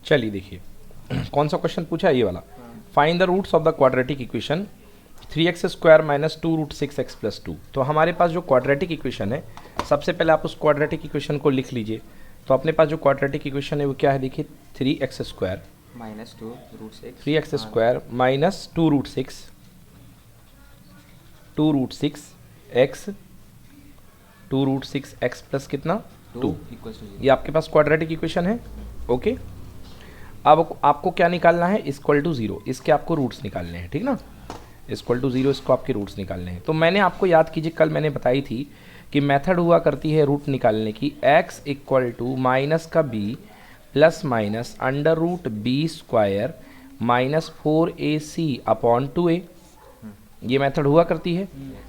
चलिए देखिए कौन सा क्वेश्चन पूछा है, ये वाला। Find the roots of the quadratic equation 3x² minus 2 root 6x plus 2। तो हमारे पास जो क्वाड्रेटिक इक्वेशन है, सबसे पहले आप उस क्वाड्रेटिक इक्वेशन को लिख लीजिए। तो अपने पास जो क्वाड्रेटिक इक्वेशन है वो क्या है, देखिए 3x² minus 2 root 6 3x² minus 2 root 6 2 root 6x 2 root 6x plus कितना 2। ये आपके पास क्वाड्रेटिक इक्वेशन है। ओके, अब आपको क्या निकालना है, इक्वल टू 0, इसके आपको रूट्स निकालने हैं, ठीक ना। इक्वल टू 0 इसको आपके रूट्स निकालने हैं। तो मैंने आपको याद कीजिए, कल मैंने बताई थी कि मेथड हुआ करती है रूट निकालने की, x इक्वल टू माइनस का b plus minus under root b² minus 4ac upon 2a। ये मेथड हुआ करती है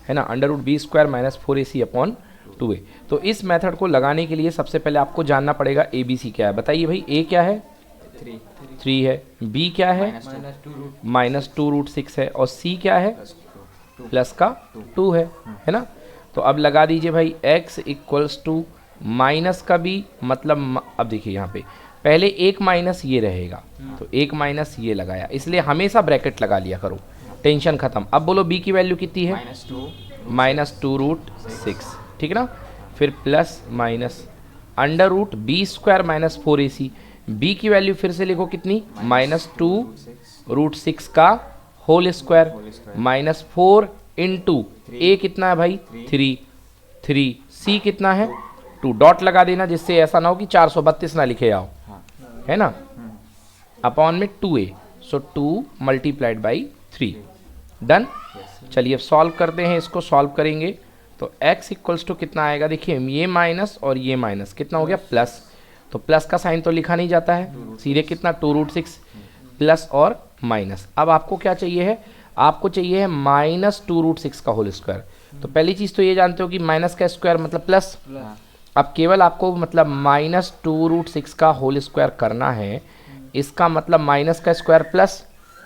ना, under root b² minus 4ac upon 2a। तो इस मेथड को लगाने के लिए सबसे पहले आपको जानना पड़ेगा ABC क्या है। बताइए भाई, a क्या है 3 है, b क्या है माइनस 2 रूट 6 है, और c क्या है प्लस का 2 है ना। तो अब लगा दीजिए भाई x इक्वल्स टू माइनस का b, मतलब अब देखिए यहाँ पे पहले एक माइनस ये रहेगा, तो एक माइनस ये लगाया, इसलिए हमेशा ब्रैकेट लगा लिया करो, टेंशन खत्म। अब बोलो b की वैल्यू कितनी है, माइनस 2 रूट 6, ठीक ना। फिर plus minus under root b² minus 4ac, b की वैल्यू फिर से लिखो कितनी, माइनस 2 रूट 6 का whole square minus 4 into a कितना है भाई 3, c कितना है 2, डॉट लगा देना जिससे ऐसा ना हो कि 432 ना लिखे आओ, है ना, अपॉन में 2a, so 2 multiplied by 3। Done. चलिए अब सॉल्व करते हैं, इसको सॉल्व करेंगे तो x इक्वल्स टू कितना आएगा, देखिए ये माइनस और ये माइनस कितना हो गया प्लस, तो प्लस का साइन तो लिखा नहीं जाता है, सीधे कितना 2 रूट 6 प्लस और माइनस। अब आपको क्या चाहिए है, आपको चाहिए है माइनस 2 रूट 6 का होल स्क्वायर। तो पहली चीज़ तो ये जानते हो कि माइनस का स्क्वायर मतलब प्लस। अब केवल आपको मतलब माइनस 2 रूट 6 का होल स्क्वायर करना है, इसका मतलब माइनस का स्क्वायर प्लस,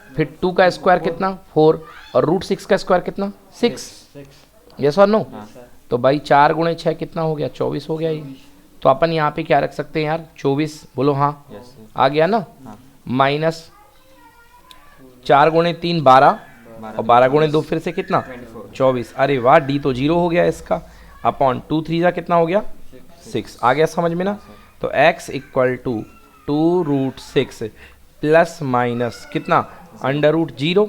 फिर 2 का स्क्वायर कितना 4, और रूट 6 का स्क्वायर कितना 6, यस और नो। तो भाई 4 गुणे 6 कितना हो गया 24 हो गया ये। तो अपन यहाँ पे क्या रख सकते हैं यार 24, बोलो हाँ आ गया ना। माइनस 4 गुणे 3 12, और 12 गुणे 2 फिर से कितना 24। अरे वाह, डी तो 0 हो गया इसका, अपॉन 2 3 कितना हो गया 6। आ गया समझ में ना। तो x equal to 2 root 6 plus minus कितना अंडर रूट 0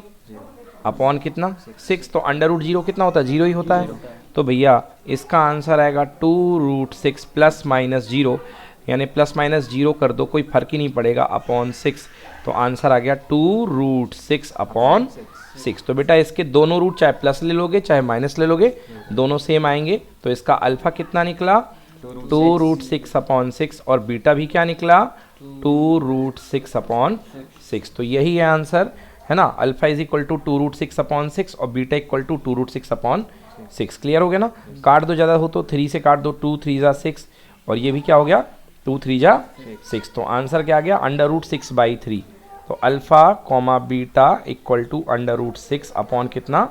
अपॉन कितना 6, तो अंडर रूट 0 कितना होता है 0 ही होता है। तो भैया इसका आंसर आएगा 2 रूट 6 प्लस माइनस 0, यानी प्लस माइनस 0 कर दो कोई फर्क ही नहीं पड़ेगा, अपॉन 6। तो आंसर आ गया 2 रूट 6 अपॉन 6। तो बेटा इसके दोनों रूट चाहे प्लस ले लोगे चाहे माइनस ले लोगे, दोनों सेम आएंगे। तो इसका अल्फा कितना निकला 2 रूट 6 अपॉन 6, और बीटा भी क्या निकला 2 रूट 6 अपॉन 6। तो यही है आंसर, है ना। Alpha is equal to 2 root 6 upon 6 और beta equal to 2 root 6 upon 6। Clear हो गया ना। काट दो, ज़्यादा हो तो 3 से काट दो, 2 3 जा 6, और ये भी क्या हो गया 2 3 जा 6। तो आंसर क्या आ गया अंडर रूट 6 बाई 3। तो alpha comma beta equal to under root 6 upon कितना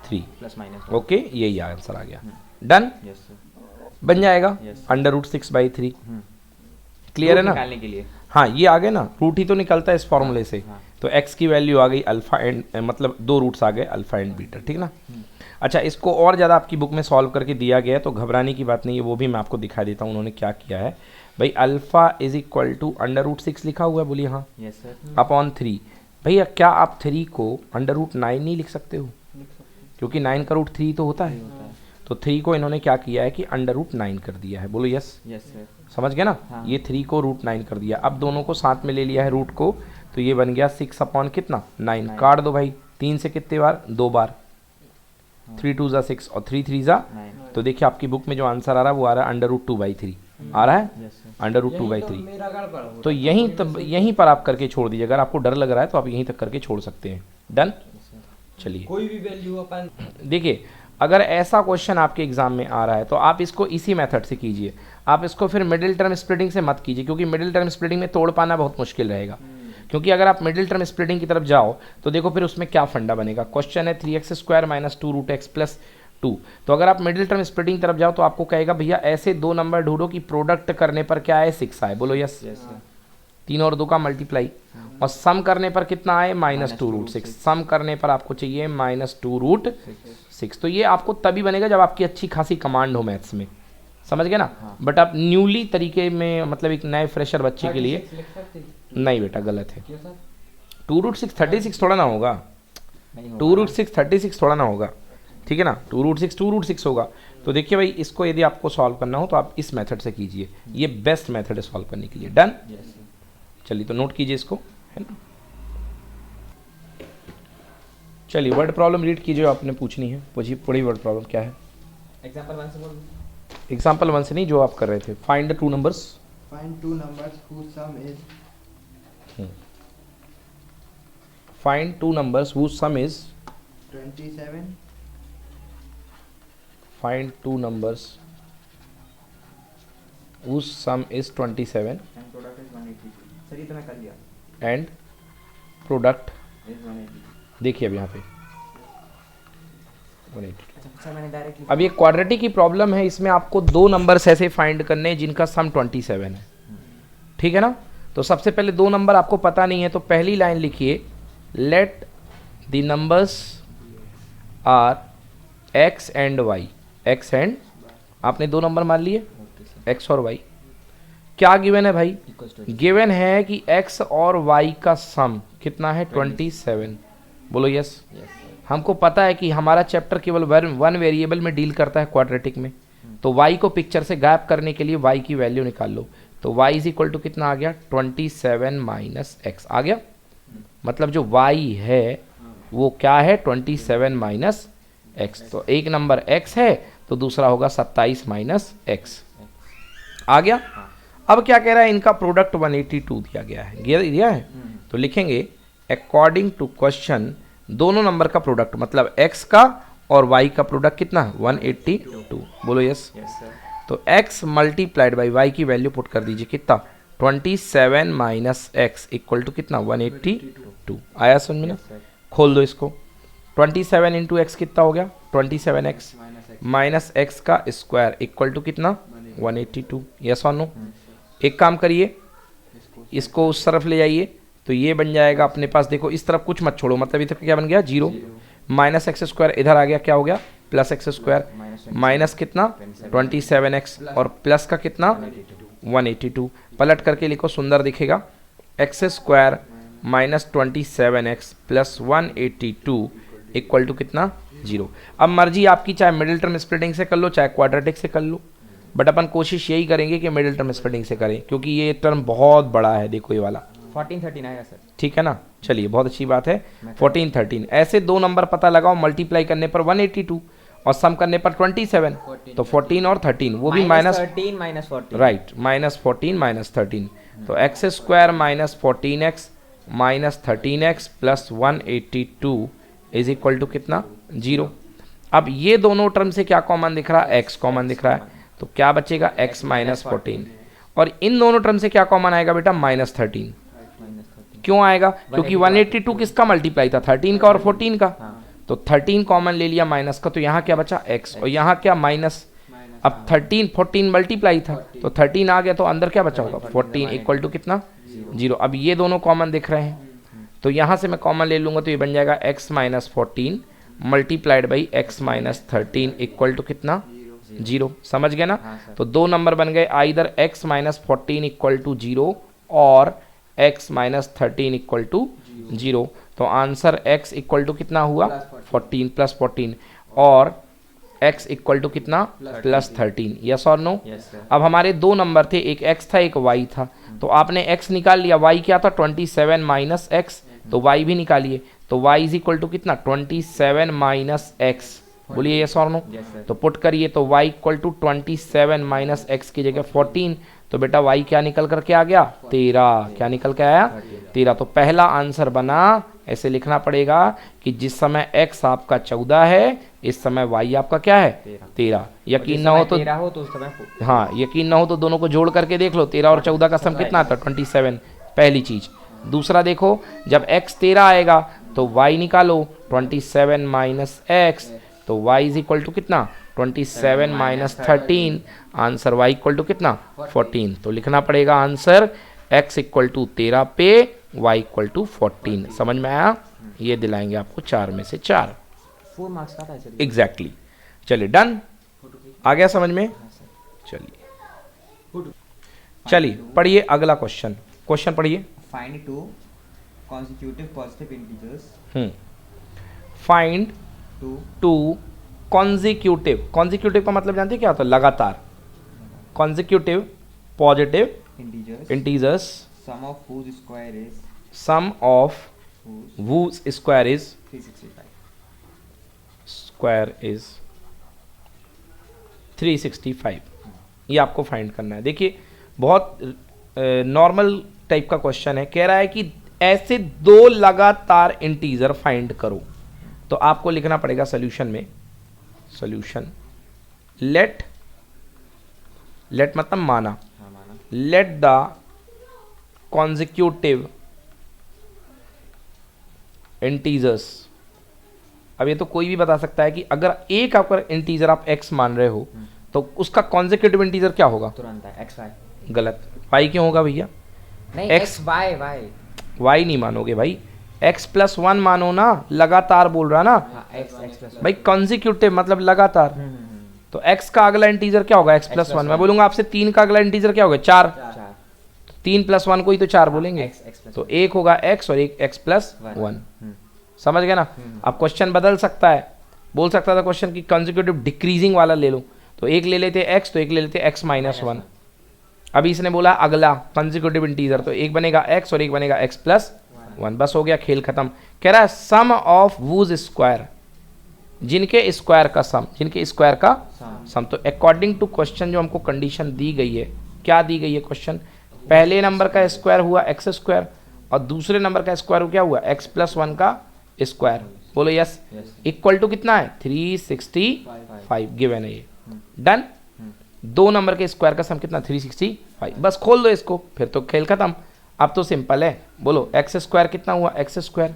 3 प्लस माइनस। ओके, यही आंसर आ गया। डन, बन जाएगा अंडर रूट 6 बाई 3। क्लियर है ना। निकालने के लिए हाँ ये आ गए ना, रूट ही तो निकलता है इस फॉर्मूले से। तो x की वैल्यू आ गई अल्फा एंड, मतलब 2 रूट्स आ गए अल्फा एंड बीटा, ठीक ना। अच्छा, इसको और ज़्यादा आपकी बुक में सॉल्व करके दिया गया है, तो घबराने की बात नहीं है, वो भी मैं आपको दिखा देता हूँ उन्होंने क्या किया है। भाई alpha is equal to under root 6 लिखा हुआ है, बोलिए हाँ, यस सर, अपॉन 3। भैया क्या आप 3 को अंडर रूट 9 नहीं लिख सकते हो, क्योंकि 9 का रूट 3 तो होता है। तो 3 को इन्होंने क्या किया है कि अंडर रूट 9 कर दिया है, बोलो यस। यस सर, समझ गए ना। हाँ। ये 3 को रूट 9 कर दिया, अब दोनों को साथ में ले लिया है रूट को, तो ये बन गया 6 अपॉन कितना 9। काट दो भाई, 3 से कितने बार 2 बार, 3 2 जा 6 और 3 3 जा। तो देखिए आपकी बुक में जो आंसर आ रहा है वो आ रहा है अंडर रूट 2 बाई 3 आ रहा है, अंडर रूट 2 बाई 3। तो यहीं पर आप करके छोड़ दीजिए, अगर आपको डर लग रहा है तो आप यहीं तक करके छोड़ सकते हैं। डन। चलिए कोई भी वैल्यू अपन देखिए, अगर ऐसा क्वेश्चन आपके एग्जाम में आ रहा है तो आप इसको इसी मेथड से कीजिए, आप इसको फिर मिडिल टर्म स्प्लिटिंग से मत कीजिए, क्योंकि मिडिल टर्म स्प्लिटिंग में तोड़ पाना बहुत मुश्किल रहेगा। क्योंकि अगर आप मिडिल टर्म स्प्लिटिंग की तरफ जाओ तो देखो फिर उसमें क्या फंडा बनेगा। क्वेश्चन है 3x² minus 2 root x plus 2, तो अगर आप मिडिल टर्म स्प्लिटिंग तरफ जाओ तो आपको कहेगा भैया ऐसे 2 नंबर ढूंढो कि प्रोडक्ट करने पर क्या है 6 आए, बोलो यस। 3 और 2 का मल्टीप्लाई, और सम करने पर कितना आए -2√6। सम करने पर आपको चाहिए -2√6। तो ये आपको तभी बनेगा जब आपकी अच्छी खासी कमांड हो मैथ्स में, समझ गए ना। बट आप न्यूली तरीके में, मतलब एक नए फ्रेशर बच्चे के लिए, नहीं बेटा गलत है। 2√6 36 थोड़ा ना होगा, 2√6 36 थोड़ा ना होगा, ठीक है ना। 2√6 होगा। तो देखिए भाई, इसको यदि आपको सॉल्व करना हो तो आप इस मेथड से कीजिए, ये बेस्ट मेथड है सॉल्व करने के लिए। डन। चलिए तो नोट कीजिए इसको, है ना। चलिए वर्ड प्रॉब्लम रीड कीजिए, आपने पूछनी है, पूछिए पूरी वर्ड प्रॉब्लम क्या है। एग्जांपल 1 से बोल। एग्जाम्पल 1 से नहीं, जो आप कर रहे थे। Find the 2 numbers. Find two numbers whose sum is find 2 नंबers whose sum is 27 find 2 numbers whose sum is 27 and product is 182। Sir ये तो मैं कर लिया। and product, is 180। देखिए अब यहाँ पे 180। अच्छा सर मैंने डायरेक्टली अब ये क्वाड्रेटिक की प्रॉब्लम है, इसमें आपको 2 नंबर्स ऐसे फाइंड करने हैं जिनका सम 27 है, ठीक है ना। तो सबसे पहले 2 नंबर आपको पता नहीं है, तो पहली लाइन लिखिए, let the numbers are x and y। x and, आपने 2 नंबर मान लिए, x और y। क्या गिवन है भाई? इक्वल्स टू गिवन है कि x और y का सम कितना है 27। बोलो यस। यस हमको पता है कि हमारा चैप्टर केवल वन वेरिएबल में डील करता है क्वाड्रेटिक में, तो y को पिक्चर से गायब करने के लिए y की वैल्यू निकाल लो। तो y इज इक्वल टू कितना आ गया 27 माइनस x आ गया। मतलब जो y है वो क्या है 27 माइनस x। तो एक नंबर x है तो दूसरा होगा 27 माइनस x। आ गया। अब क्या कह रहा है, इनका प्रोडक्ट 182 दिया गया है, दिया है। तो लिखेंगे अकॉर्डिंग टू क्वेश्चन, दोनों नंबर का प्रोडक्ट मतलब x का और y का प्रोडक्ट कितना 182। बोलो यस। Yes sir. तो x मल्टीप्लाइड बाई y की वैल्यू पुट कर दीजिए, कितना 27 माइनस x इक्वल टू कितना 182। आया समझ में ना। खोल दो इसको, 27 इंटू एक्स कितना हो गया 27x माइनस एक्स का स्क्वायर इक्वल टू कितना 182। यस और नो। एक काम करिए, इसको उस तरफ ले जाइए, तो ये बन जाएगा अपने पास, देखो इस तरफ कुछ मत छोड़ो, मतलब इधर क्या बन गया 0, माइनस एक्स स्क्वायर इधर आ गया, क्या हो गया प्लस एक्स स्क्वायर, माइनस कितना 27x और प्लस का कितना 182। पलट करके लिखो, सुंदर दिखेगा, X square minus 27x plus 182 equal to कितना 0। अब मर्जी आपकी, चाहे मिडिल टर्म स्प्लिटिंग से कर लो चाहे क्वाड्रेटिक से कर लो, बट अपन कोशिश यही करेंगे कि मिडिल टर्म स्प्लिटिंग से करें, क्योंकि ये टर्म बहुत बड़ा है, देखो ये वाला 1413 आएगा सर। ठीक है ना। चलिए बहुत अच्छी बात है। 1413 ऐसे 2 नंबर पता लगाओ, मल्टीप्लाई करने पर 182 और सम करने पर 27, तो 14 और 13 वो भी minus 13 minus 14 right, minus 14 minus 13, तो X square minus 14x minus 13x plus 182 is equal to कितना 0। अब ये दोनों टर्म से क्या कॉमन दिख रहा है, x कॉमन दिख रहा है, तो क्या बचेगा x माइनस 14, और इन दोनों टर्म से क्या कॉमन आएगा बेटा माइनस 13। क्यों आएगा, क्योंकि 182 किसका मल्टीप्लाई था 13 का और 14 का, तो 13 कॉमन ले लिया माइनस का, तो यहाँ क्या बचा x और यहाँ क्या माइनस। अब 13 14 मल्टीप्लाई था तो 13 आ गया, तो अंदर क्या बचा होगा 14 इक्वल टू कितना 0। अब ये दोनों कॉमन दिख रहे हैं, तो यहाँ से मैं कॉमन ले लूँगा, तो ये बन जाएगा x minus 14 multiplied by X minus 13 equal to कितना 0। समझ गए ना। तो 2 नंबर बन गए, either x minus 14 equal to 0 और x माइनस 13 इक्वल टू 0। तो आंसर x इक्वल टू कितना हुआ 14 प्लस 14 और x इक्वल टू कितना प्लस 13। यस और नो। अब हमारे 2 नंबर थे, एक x था एक y था, तो आपने x निकाल लिया, y क्या था 27 माइनस x, तो y भी निकालिए, तो y इज इक्वल टू कितना 27 माइनस x। बोलिए यस और नो। तो पुट करिए, तो y equal to 27 minus x की जगह 14, तो बेटा y क्या निकल करके आ गया 13। क्या निकल के आया 13। तो पहला आंसर बना, ऐसे लिखना पड़ेगा कि जिस समय x आपका 14 है, इस समय y आपका क्या है 13। यकीन ना हो तो उस समय हाँ, यकीन ना हो तो दोनों को जोड़ करके देख लो, 13 और 14 का सम कितना था 27, पहली चीज। दूसरा देखो, जब x 13 आएगा तो y निकालो 27 माइनस x, तो y इज इक्वल टू कितना 27 minus 13, answer y equal to कितना 14। तो लिखना पड़ेगा आंसर x इक्वल टू 13 पे y इक्वल टू 14। समझ में आया? ये दिलाएंगे आपको 4 में से 4। 4 मार्क्स का था सर। एग्जैक्टली चलिए डन, आ गया समझ में? चलिए पढ़िए अगला क्वेश्चन। क्वेश्चन पढ़िए। Find 2 consecutive positive integers find 2 two consecutive. Consecutive का मतलब जानते हैं क्या होता है? लगातार। Consecutive positive integers integers sum of whose square is sum of whose whose square is 365। ये आपको फाइंड करना है। देखिए बहुत नॉर्मल टाइप का क्वेश्चन है। कह रहा है कि ऐसे 2 लगातार इंटीजर फाइंड करो। तो आपको लिखना पड़ेगा सॉल्यूशन में, सॉल्यूशन लेट मतलब माना, हाँ माना लेट द कॉन्जिक्यूटिव इंटीजर्स। अब ये तो कोई भी बता सकता है कि अगर एक आपका इंटीजर आप x मान रहे हो तो उसका कॉन्जिक्यूटिव इंटीजर क्या होगा? तुरंत है x y गलत। y क्यों होगा भैया? नहीं X- x y y y नहीं मानोगे भाई, x प्लस 1 मानो ना, लगातार बोल रहा ना हाँ x plus भाई। कॉन्जिक्यूटिव मतलब लगातार। तो x का अगला इंटीजर क्या होगा? x plus 1। मैं बोलूंगा आपसे 3 का अगला इंटीजर क्या होगा? 4। 3 प्लस 1 को ही तो 4 बोलेंगे। x plus तो एक होगा x और एक x प्लस 1। समझ गए ना? अब क्वेश्चन बदल सकता है, बोल सकता था क्वेश्चन की कॉन्जिक्यूटिव डिक्रीजिंग वाला ले लो, तो एक ले लेते x, तो एक ले लेते x माइनस 1। अभी इसने बोला अगला कॉन्जिक्यूटिव इंटीजर, तो एक बनेगा x और एक बनेगा x प्लस 1। बस हो गया, खेल खत्म। कह रहा है सम ऑफ वूज स्क्वायर, जिनके स्क्वायर का सम, जिनके स्क्वायर का सम। तो अकॉर्डिंग टू क्वेश्चन जो हमको कंडीशन दी गई है, क्या दी गई है क्वेश्चन? पहले नंबर का स्क्वायर हुआ x स्क्वायर और दूसरे नंबर का स्क्वायर क्या हुआ? x प्लस 1 का स्क्वायर। बोलो यस। इक्वल टू कितना है? 365 गिवन है ये। डन। 2 नंबर के स्क्वायर का सम कितना? 365। बस खोल दो इसको, फिर तो खेल खत्म। अब तो सिंपल है। बोलो x स्क्वायर कितना हुआ? x स्क्वायर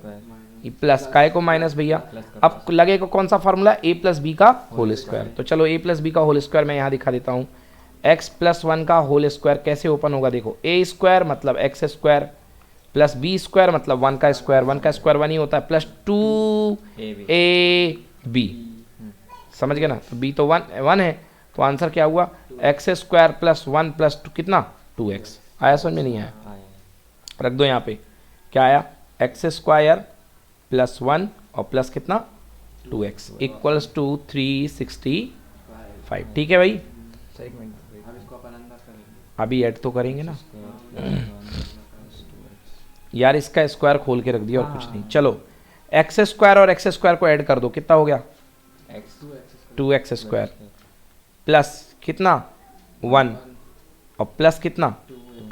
प्लस काय को माइनस भैया। अब लगेगा कौन सा फॉर्मूला? a प्लस बी का होल स्क्वायर। तो चलो a प्लस बी का होल स्क्वायर मैं यहाँ दिखा देता हूँ। x प्लस 1 का होल स्क्वायर कैसे ओपन होगा? देखो a स्क्वायर मतलब x square plus B square मतलब 1 का स्क्वायर, 1 का स्क्वायर 1 ही होता है, प्लस 2ab। समझ गए ना? तो b तो 1 है, तो आंसर क्या हुआ? x स्क्वायर प्लस 1 प्लस 2 कितना? 2x। आया समझ में? नहीं आया? रख दो यहाँ पे। क्या आया? x स्क्वायर प्लस 1 और प्लस कितना? 2x equals to 365। ठीक है भाई? सर एक मिनट अभी ऐड तो करेंगे ना यार, इसका स्क्वायर खोल के रख दिया और कुछ नहीं। चलो x स्क्वायर और x स्क्वायर को ऐड कर दो, कितना हो गया? 2x स्क्वायर प्लस कितना? 1 और प्लस कितना?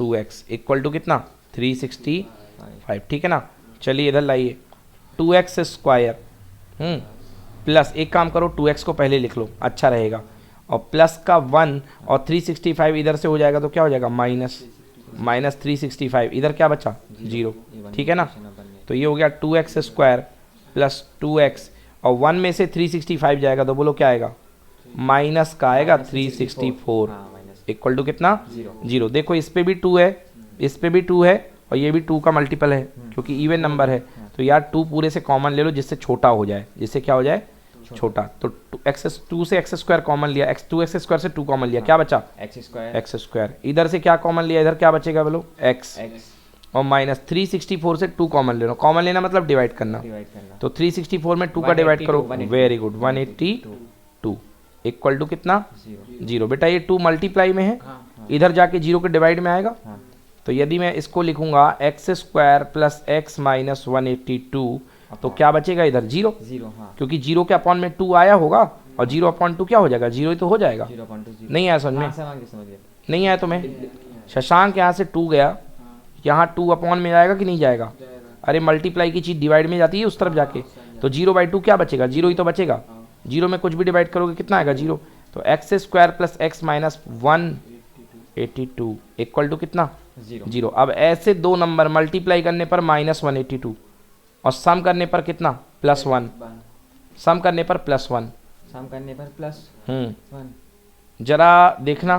2x इक्वल टू कितना? 365। ठीक है ना? चलिए इधर लाइए। 2x स्क्वायर प्लस, एक काम करो 2x को पहले लिख लो, अच्छा रहेगा, और प्लस का 1 और 365 इधर से हो जाएगा तो क्या हो जाएगा? माइनस 365। इधर क्या बचा? 0। ठीक है ना? तो ये हो गया 2x स्क्वायर प्लस 2x और 1 में से 365 जाएगा तो बोलो क्या आएगा? माइनस का आएगा 364 इक्वल टू कितना? 0। देखो इस पे भी 2 है, इस पे भी 2 है और ये भी 2 का मल्टीपल है क्योंकि इवन नंबर है। तो यार 2 पूरे से कॉमन ले लो जिससे छोटा हो जाए, जिससे क्या हो जाए? छोटा। तो 2 से x स्क्वायर कॉमन लिया, 2x स्क्वायर से 2 कॉमन लिया, क्या बचा? x square. x square. इधर से क्या कॉमन लिया? इधर क्या बचेगा बोलो? x और माइनस 364 से 2 कॉमन लेना। कॉमन लेना मतलब डिवाइड करना। तो 364 में 2 का डिवाइड करो, वेरी गुड, 182 इक्वल टू कितना? 0। बेटा ये 2 मल्टीप्लाई में है, इधर जाके 0 के डिवाइड में आएगा। तो यदि मैं इसको लिखूंगा x square plus x minus 182 तो क्या बचेगा इधर? 0। क्योंकि 0 के अपॉन में 2 आया होगा और 0 अपॉन 2 क्या हो जाएगा? 0 ही तो हो जाएगा। नहीं आया समझ में? नहीं आया तो मैं शशांक यहाँ से 2 गया, यहाँ 2 अपॉन में जाएगा कि नहीं जाएगा? अरे मल्टीप्लाई की चीज़ डिवाइड में जाती है उस तरफ जाके, तो 0/2 क्या बचेगा? 0 ही तो बचेगा। 0 में कुछ भी डिवाइड करोगे कितना आएगा? 0। तो x square plus x minus 182 equal to कितना? 0। अब ऐसे 2 नंबर मल्टीप्लाई करने पर माइनस 182 और सम करने पर कितना? प्लस 1। सम करने पर प्लस 1। सम करने पर प्लस 1। जरा देखना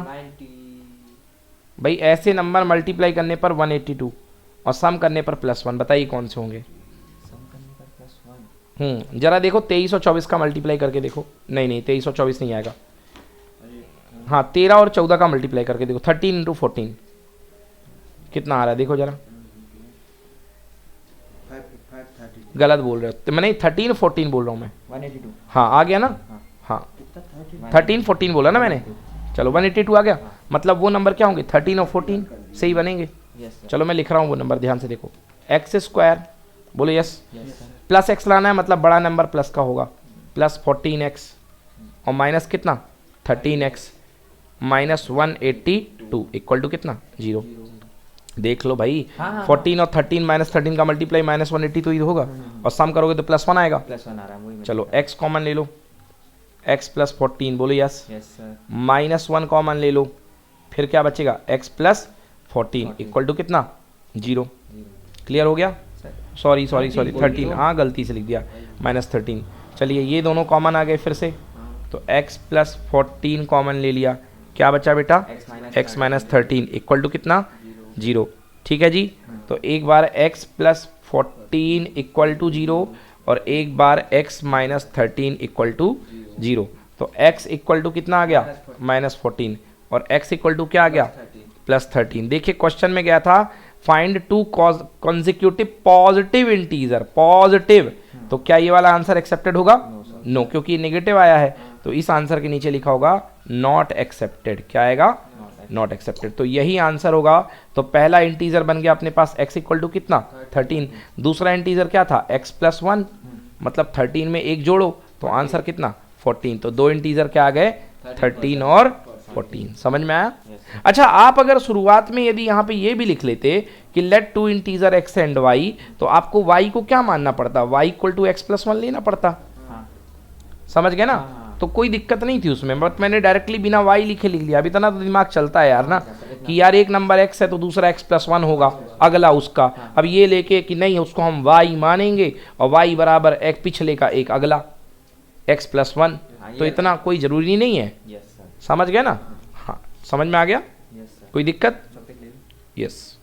भाई ऐसे नंबर मल्टीप्लाई करने पर 182 और सम करने पर +1, बताइए कौन से होंगे? सम करने पर +1। जरा देखो 23 और 24 का मल्टीप्लाई करके देखो। नहीं 23 और 24 नहीं आएगा। हाँ 13 और 14 का मल्टीप्लाई करके देखो। 13 × 14 कितना आ रहा है देखो जरा। 530। गलत बोल रहे हो तो मैंने 13 14 बोल रहा हूँ मैं। 182। हाँ आ गया ना। हाँ 13 14 बोला ना मैंने। चलो 182 आ गया, मतलब वो नंबर क्या होंगे? 13 और 14 से ही बनेंगे। Yes sir. चलो मैं लिख रहा हूँ वो नंबर, ध्यान से देखो। x², बोलो yes. Yes sir. Plus x लाना है, मतलब बड़ा नंबर प्लस का होगा। प्लस 14x और माइनस कितना? 13x माइनस 182 इक्वल टू कितना? 0। देख लो भाई, हाँ, 14 और 13 माइनस 13 का मल्टीप्लाई माइनस 180 तो ही होगा, और सम करोगे तो +1 आएगा। +1 आ रहा है वही। चलो x कॉमन ले लो, x + 14 बोलो यस। Yes sir. -1 कॉमन ले लो, फिर क्या बचेगा? x + 14 इक्वल टू कितना? 0। क्लियर हो गया? सॉरी 13, हाँ गलती से लिख दिया, -13। चलिए ये दोनों कॉमन आ गए फिर से, तो x + 14 कॉमन ले लिया, क्या बचा बेटा? x - 13 इक्वल टू कितना? 0। ठीक है जी। तो एक बार x + 14 इक्वल टू 0 और एक बार x - 13 इक्वल टू 0। तो x इक्वल टू कितना आ गया? -14, और x इक्वल टू क्या आ गया? +13। देखिए क्वेश्चन में गया था find 2 consecutive positive integer, positive, तो क्या ये वाला आंसर एक्सेप्टेड होगा? नो, क्योंकि ये नेगेटिव आया है, तो इस आंसर के नीचे लिखा होगा नॉट एक्सेप्टेड। क्या आएगा? Not accepted. तो यही आंसर होगा। तो पहला इंटीजर बन गया अपने पास x इक्वल टू कितना? 13। दूसरा इंटीजर क्या था? x + 1, मतलब 13 में 1 जोड़ो तो आंसर कितना? 14। तो दो इंटीजर क्या आ गए? 13 और 14। समझ में आया? अच्छा, आप अगर शुरुआत में यदि यहाँ पे ये भी लिख लेते कि let 2 integer x and y, तो आपको y को क्या मानना पड़ता? y = x + 1 लेना पड़ता। समझ गए ना? तो कोई दिक्कत नहीं थी उसमें, बट मैंने डायरेक्टली बिना y लिखे लिख लिया। अभी इतना तो दिमाग चलता है यार ना, कि यार एक नंबर x है तो दूसरा x + 1 होगा, अगला उसका। अब ये लेके कि नहीं उसको हम y मानेंगे और y बराबर एक पिछले का एक अगला x + 1, तो इतना कोई ज़रूरी नहीं है। Yes sir. समझ गए ना? हाँ समझ में आ गया? Yes sir. कोई दिक्कत? टॉपिक ले लो। यस।